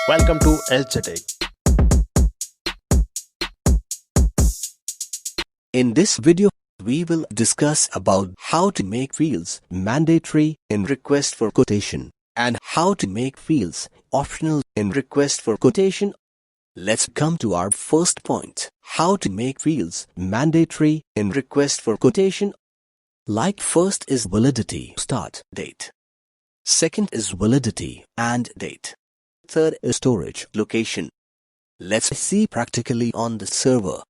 Welcome to Aesthetic. In this video, we will discuss about how to make fields mandatory in request for quotation and how to make fields optional in request for quotation. Let's come to our first point, how to make fields mandatory in request for quotation. Like first is validity, start date. Second is validity and date. Third is storage, location. Let's see practically on the server.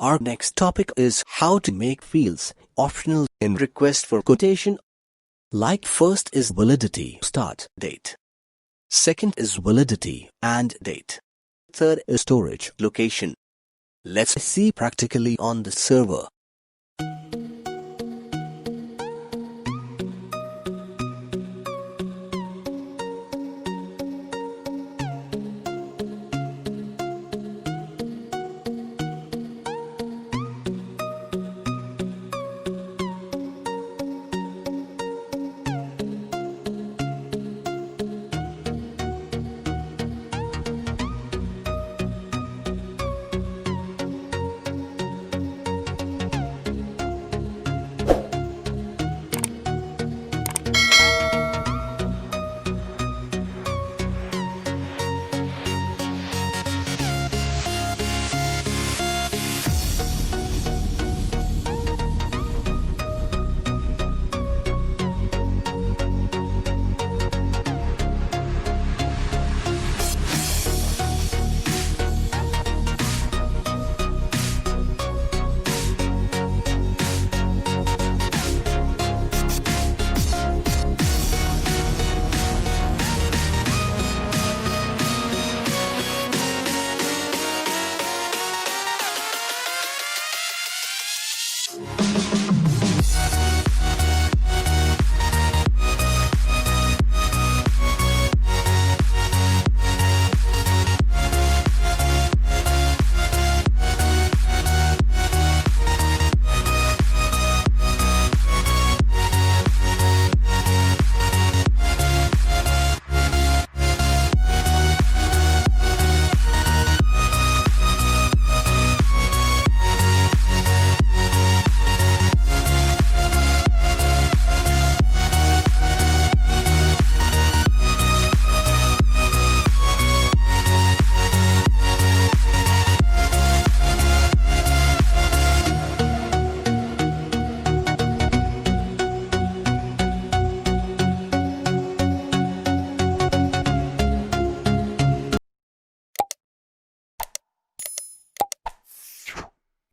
Our next topic is how to make fields optional in request for quotation. Like first is validity, start date. Second is validity and date. Third is storage, location. Let's see practically on the server.